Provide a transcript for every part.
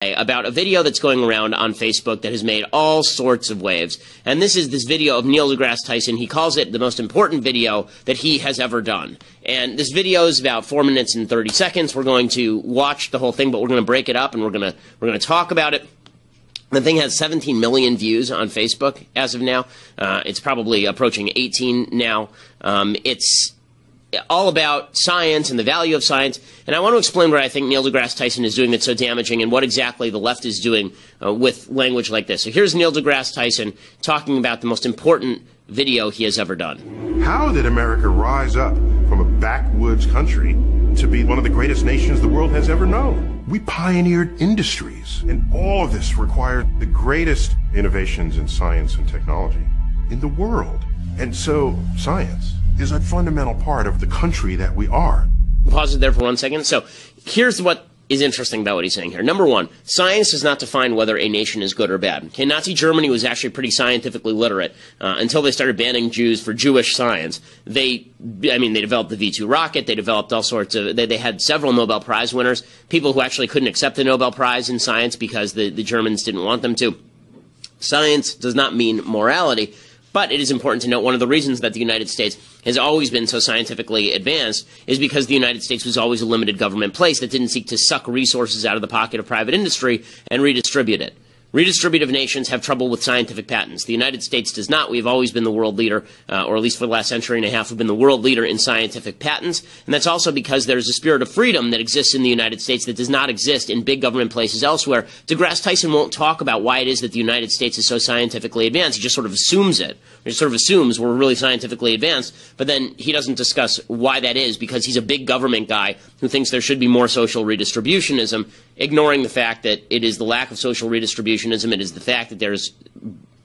about a video that's going around on Facebook that has made all sorts of waves. And this is this video of Neil deGrasse Tyson. He calls it the most important video that he has ever done. And this video is about 4 minutes and 30 seconds. We're going to watch the whole thing, but we're going to break it up and we're going to talk about it. The thing has 17 million views on Facebook as of now. It's probably approaching 18 now. It's all about science and the value of science, and I want to explain what I think Neil deGrasse Tyson is doing that's so damaging and what exactly the left is doing with language like this. So here's Neil deGrasse Tyson talking about the most important video he has ever done. How did America rise up from a backwoods country to be one of the greatest nations the world has ever known? We pioneered industries, and all of this required the greatest innovations in science and technology in the world. And so science is a fundamental part of the country that we are. Pause it there for 1 second. So here's what is interesting about what he's saying here. Number one, science does not define whether a nation is good or bad. Okay, Nazi Germany was actually pretty scientifically literate until they started banning Jews for Jewish science. They developed the V-2 rocket. They developed all sorts of, they had several Nobel Prize winners, people who actually couldn't accept the Nobel Prize in science because the Germans didn't want them to. Science does not mean morality. But it is important to note one of the reasons that the United States has always been so scientifically advanced is because the United States was always a limited government place that didn't seek to suck resources out of the pocket of private industry and redistribute it. Redistributive nations have trouble with scientific patents. The United States does not. We've always been the world leader, or at least for the last century and a half, we've been the world leader in scientific patents. And that's also because there's a spirit of freedom that exists in the United States that does not exist in big government places elsewhere. DeGrasse Tyson won't talk about why it is that the United States is so scientifically advanced. He just sort of assumes it. He sort of assumes we're really scientifically advanced, but then he doesn't discuss why that is because he's a big government guy who thinks there should be more social redistributionism, ignoring the fact that it is the lack of social redistributionism, it is the fact that there's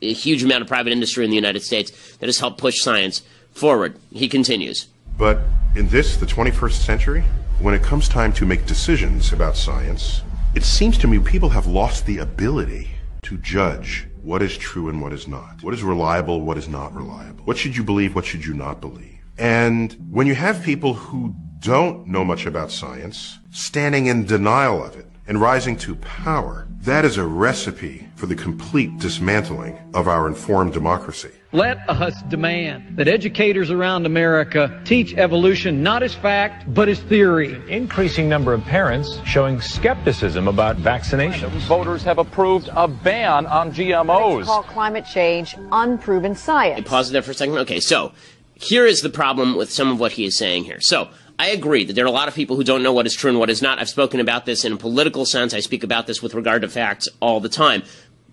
a huge amount of private industry in the United States that has helped push science forward. He continues. But in this, the 21st century, when it comes time to make decisions about science, it seems to me people have lost the ability to judge what is true and what is not. What is reliable, what is not reliable. What should you believe, what should you not believe? And when you have people who don't know much about science standing in denial of it and rising to power, that is a recipe for the complete dismantling of our informed democracy. Let us demand that educators around America teach evolution not as fact, but as theory. An increasing number of parents showing skepticism about vaccinations. Voters have approved a ban on GMOs. Critics call climate change unproven science. Pause there for a second. Okay, so here is the problem with some of what he is saying here. So I agree that there are a lot of people who don't know what is true and what is not. I've spoken about this in a political sense. I speak about this with regard to facts all the time.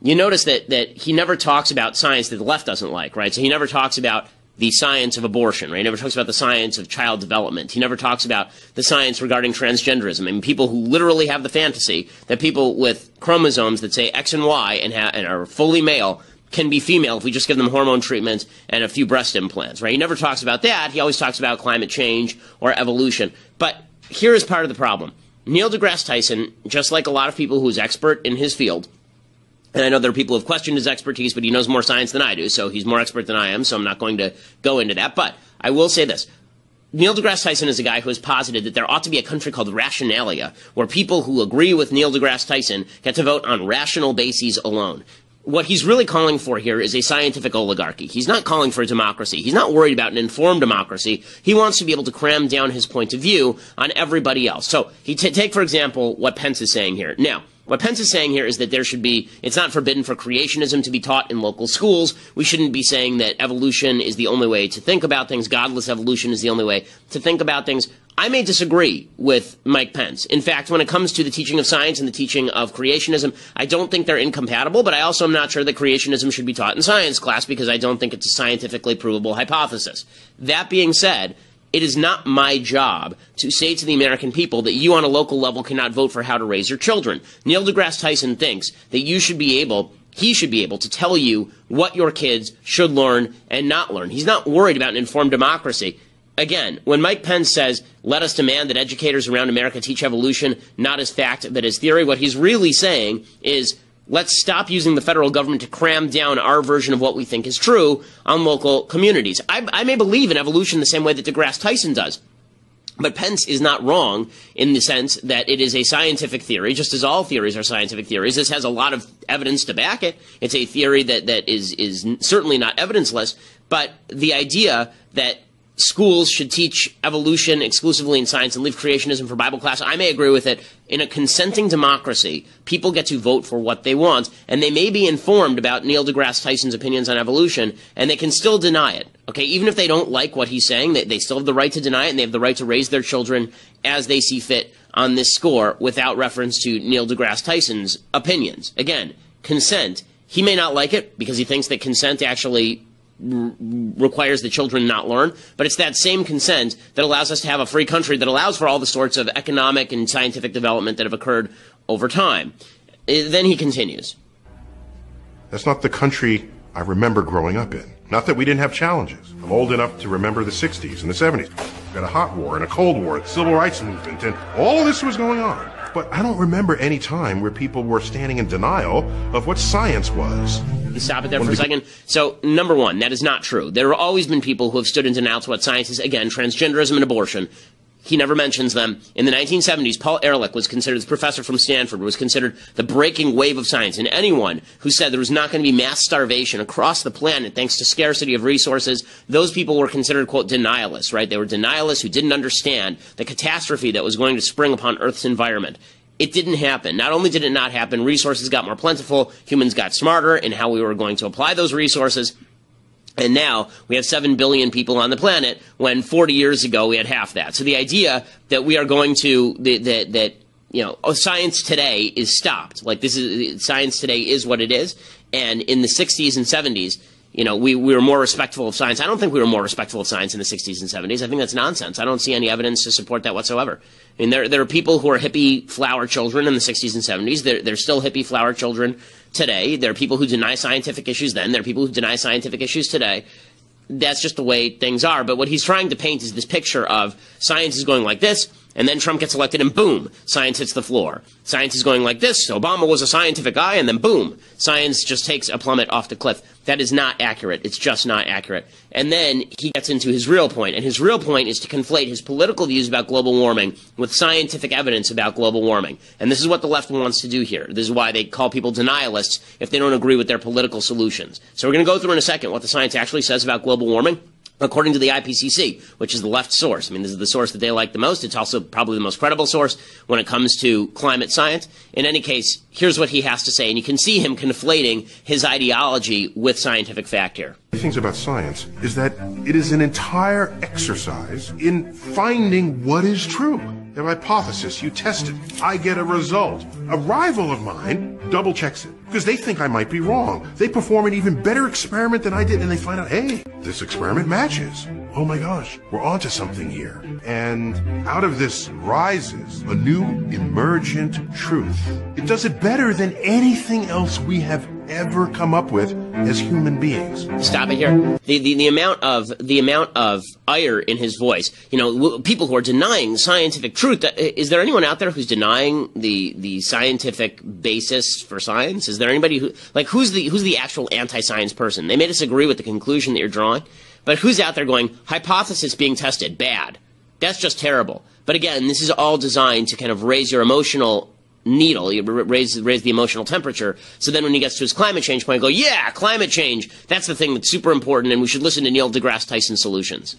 You notice that he never talks about science that the left doesn't like, right? So he never talks about the science of abortion, right? He never talks about the science of child development. He never talks about the science regarding transgenderism. I mean, people who literally have the fantasy that people with chromosomes that say X and Y and are fully male can be female if we just give them hormone treatments and a few breast implants, right? He never talks about that. He always talks about climate change or evolution. But here is part of the problem. Neil deGrasse Tyson, just like a lot of people who's expert in his field, and I know there are people who have questioned his expertise, but he knows more science than I do, so he's more expert than I am, so I'm not going to go into that. But I will say this. Neil deGrasse Tyson is a guy who has posited that there ought to be a country called Rationalia, where people who agree with Neil deGrasse Tyson get to vote on rational bases alone. What he's really calling for here is a scientific oligarchy. He's not calling for a democracy. He's not worried about an informed democracy. He wants to be able to cram down his point of view on everybody else. So take, for example, what Pence is saying here. Now, what Pence is saying here is that there should be, it's not forbidden for creationism to be taught in local schools. We shouldn't be saying that evolution is the only way to think about things. Godless evolution is the only way to think about things. I may disagree with Mike Pence. In fact, when it comes to the teaching of science and the teaching of creationism, I don't think they're incompatible, but I also am not sure that creationism should be taught in science class because I don't think it's a scientifically provable hypothesis. That being said, it is not my job to say to the American people that you on a local level cannot vote for how to raise your children. Neil deGrasse Tyson thinks that he should be able to tell you what your kids should learn and not learn. He's not worried about an informed democracy. Again, when Mike Pence says, let us demand that educators around America teach evolution not as fact but as theory, what he's really saying is, let's stop using the federal government to cram down our version of what we think is true on local communities. I may believe in evolution the same way that DeGrasse Tyson does. But Pence is not wrong in the sense that it is a scientific theory, just as all theories are scientific theories. This has a lot of evidence to back it. It's a theory that is certainly not evidenceless. But the idea that schools should teach evolution exclusively in science and leave creationism for Bible class, I may agree with it. In a consenting democracy, people get to vote for what they want, and they may be informed about Neil deGrasse Tyson's opinions on evolution, and they can still deny it. Okay, even if they don't like what he's saying, they still have the right to deny it, and they have the right to raise their children as they see fit on this score without reference to Neil deGrasse Tyson's opinions. Again, consent. He may not like it because he thinks that consent actually requires the children not learn, but it's that same consent that allows us to have a free country that allows for all the sorts of economic and scientific development that have occurred over time. Then he continues. That's not the country I remember growing up in. Not that we didn't have challenges. I'm old enough to remember the 60s and the 70s. We had a hot war and a cold war, the civil rights movement, and all of this was going on. But I don't remember any time where people were standing in denial of what science was. Stop it there for a second. So, number one, that is not true. There have always been people who have stood in denial to what science is. Again, transgenderism and abortion. He never mentions them. In the 1970s, Paul Ehrlich was considered, this professor from Stanford, was considered the breaking wave of science. And anyone who said there was not going to be mass starvation across the planet thanks to scarcity of resources, those people were considered, quote, denialists, right? They were denialists who didn't understand the catastrophe that was going to spring upon Earth's environment. It didn't happen. Not only did it not happen, resources got more plentiful, humans got smarter in how we were going to apply those resources. And now we have 7 billion people on the planet when 40 years ago we had half that. So the idea that we are going to, science today is stopped. Like science today is what it is. And in the 60s and 70s, we were more respectful of science. I don't think we were more respectful of science in the 60s and 70s. I think that's nonsense. I don't see any evidence to support that whatsoever. I mean, there are people who are hippie flower children in the 60s and 70s. They're still hippie flower children today. There are people who deny scientific issues then. There are people who deny scientific issues today. That's just the way things are. But what he's trying to paint is this picture of science is going like this, and then Trump gets elected, and boom, science hits the floor. Science is going like this. Obama was a scientific guy, and then boom, science just takes a plummet off the cliff. That is not accurate. It's just not accurate. And then he gets into his real point, and his real point is to conflate his political views about global warming with scientific evidence about global warming. And this is what the left wants to do here. This is why they call people denialists if they don't agree with their political solutions. So we're going to go through in a second what the science actually says about global warming. According to the IPCC, which is the left source. I mean, this is the source that they like the most. It's also probably the most credible source when it comes to climate science. In any case, here's what he has to say, and you can see him conflating his ideology with scientific fact here. The things about science is that it is an entire exercise in finding what is true. Their hypothesis, you test it. I get a result. A rival of mine double checks it because they think I might be wrong. They perform an even better experiment than I did, and they find out, hey, this experiment matches. Oh my gosh, we're onto something here. And out of this rises a new emergent truth. It does it better than anything else we have ever come up with as human beings. Stop it here. The amount of ire in his voice. People who are denying scientific truth. Is there anyone out there who's denying the scientific basis for science? Is there anybody who's the actual anti-science person? They may disagree with the conclusion that you're drawing, but who's out there going, hypothesis being tested, bad. That's just terrible. But again, this is all designed to kind of raise your emotional needle, you raise the emotional temperature, so then when he gets to his climate change point, go, yeah, climate change, that's the thing that's super important, and we should listen to Neil deGrasse Tyson solutions.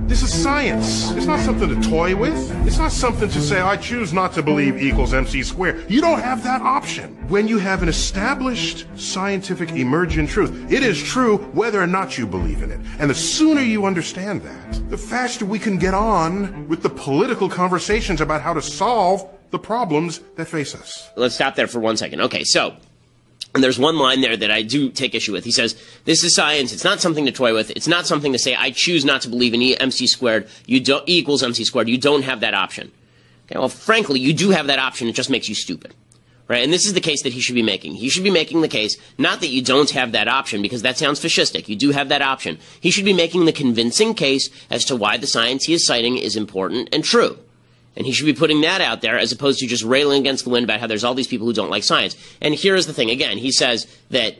This is science. It's not something to toy with. It's not something to say, I choose not to believe equals MC squared. You don't have that option. When you have an established scientific emergent truth, it is true whether or not you believe in it. And the sooner you understand that, the faster we can get on with the political conversations about how to solve the problems that face us. Let's stop there for 1 second. Okay, so and there's one line there that I do take issue with. He says, this is science. It's not something to toy with. It's not something to say, I choose not to believe in MC squared. E equals MC squared. You don't have that option. Okay, well, frankly, you do have that option. It just makes you stupid. Right? And this is the case that he should be making. He should be making the case, not that you don't have that option, because that sounds fascistic. You do have that option. He should be making the convincing case as to why the science he is citing is important and true. And he should be putting that out there as opposed to just railing against the wind about how there's all these people who don't like science. And here is the thing. Again, he says that,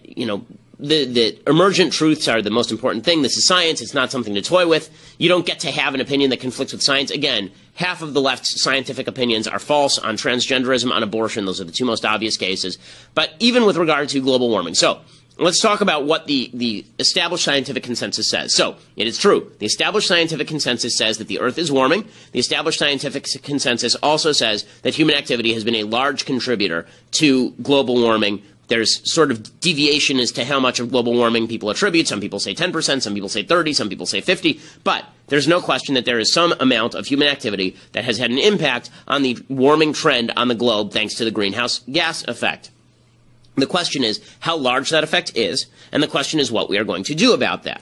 the emergent truths are the most important thing. This is science. It's not something to toy with. You don't get to have an opinion that conflicts with science. Again, half of the left's scientific opinions are false on transgenderism, on abortion. Those are the two most obvious cases. But even with regard to global warming. So let's talk about what the established scientific consensus says. So it is true. The established scientific consensus says that the Earth is warming. The established scientific consensus also says that human activity has been a large contributor to global warming. There's sort of deviation as to how much of global warming people attribute. Some people say 10%, some people say 30%, some people say 50%. But there's no question that there is some amount of human activity that has had an impact on the warming trend on the globe thanks to the greenhouse gas effect. The question is how large that effect is, and the question is what we are going to do about that.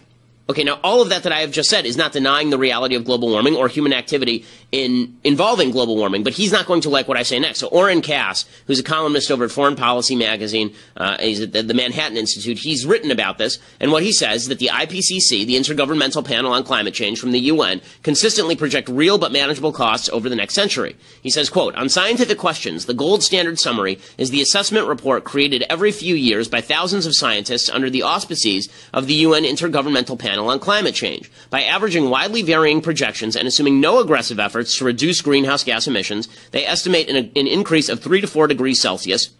Okay, now all of that I have just said is not denying the reality of global warming or human activity involving global warming, but he's not going to like what I say next. So Oren Cass, who's a columnist over at Foreign Policy magazine, he's at the Manhattan Institute, he's written about this, and what he says is that the IPCC, the Intergovernmental Panel on Climate Change from the UN, consistently project real but manageable costs over the next century. He says, quote, on scientific questions, the gold standard summary is the assessment report created every few years by thousands of scientists under the auspices of the UN Intergovernmental Panel on Climate Change. By averaging widely varying projections and assuming no aggressive efforts to reduce greenhouse gas emissions, they estimate an increase of 3 to 4 degrees Celsius,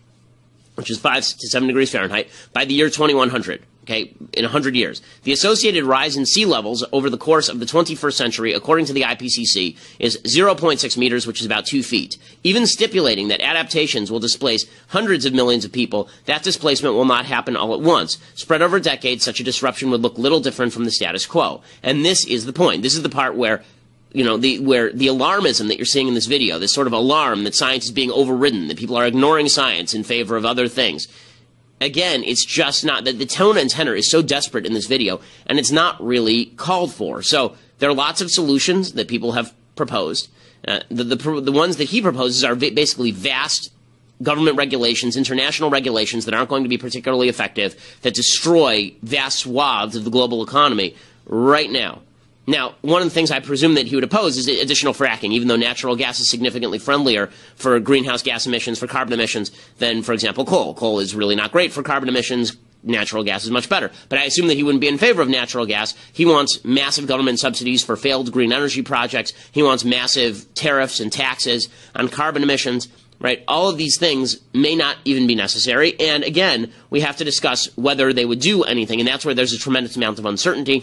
which is 5 to 7 degrees Fahrenheit, by the year 2100. Okay, in 100 years. The associated rise in sea levels over the course of the 21st century, according to the IPCC, is 0.6 meters, which is about 2 feet. Even stipulating that adaptations will displace hundreds of millions of people, that displacement will not happen all at once. Spread over decades, such a disruption would look little different from the status quo. And this is the point. This is the part where where the alarmism that you're seeing in this video, this sort of alarm that science is being overridden, that people are ignoring science in favor of other things. Again, it's just not, the tone and tenor is so desperate in this video, and it's not really called for. So there are lots of solutions that people have proposed. The ones that he proposes are basically vast government regulations, international regulations that aren't going to be particularly effective, that destroy vast swaths of the global economy right now. Now, one of the things I presume that he would oppose is additional fracking, even though natural gas is significantly friendlier for greenhouse gas emissions, for carbon emissions, than, for example, coal. Coal is really not great for carbon emissions. Natural gas is much better. But I assume that he wouldn't be in favor of natural gas. He wants massive government subsidies for failed green energy projects. He wants massive tariffs and taxes on carbon emissions. Right? All of these things may not even be necessary. And again, we have to discuss whether they would do anything. And that's where there's a tremendous amount of uncertainty.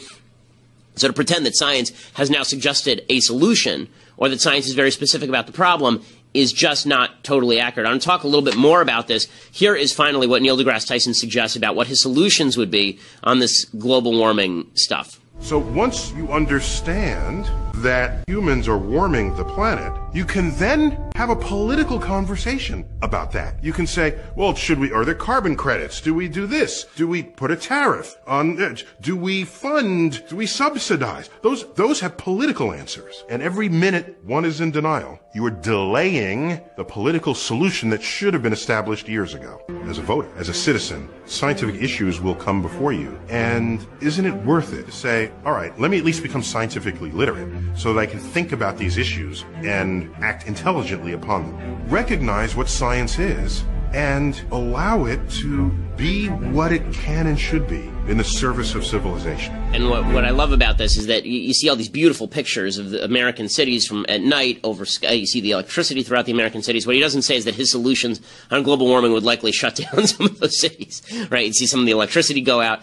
So to pretend that science has now suggested a solution, or that science is very specific about the problem, is just not totally accurate. I'm going to talk a little bit more about this. Here is finally what Neil deGrasse Tyson suggests about what his solutions would be on this global warming stuff. So once you understand that humans are warming the planet, you can then have a political conversation about that. You can say, well, are there carbon credits? Do we do this? Do we put a tariff on it? Do we subsidize? Those have political answers. And every minute one is in denial, you are delaying the political solution that should have been established years ago. As a voter, as a citizen, scientific issues will come before you. And isn't it worth it to say, all right, let me at least become scientifically literate so that I can think about these issues and act intelligently upon them. Recognize what science is and allow it to be what it can and should be in the service of civilization. And what I love about this is that you see all these beautiful pictures of the American cities from at night over sky. You see the electricity throughout the American cities. What he doesn't say is that his solutions on global warming would likely shut down some of those cities. Right? You see some of the electricity go out.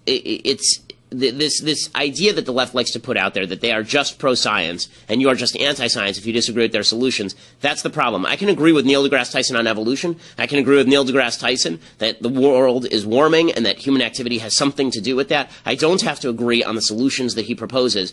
It's this idea that the left likes to put out there, that they are just pro-science and you are just anti-science if you disagree with their solutions. That's the problem. I can agree with Neil deGrasse Tyson on evolution. I can agree with Neil deGrasse Tyson that the world is warming and that human activity has something to do with that. I don't have to agree on the solutions that he proposes.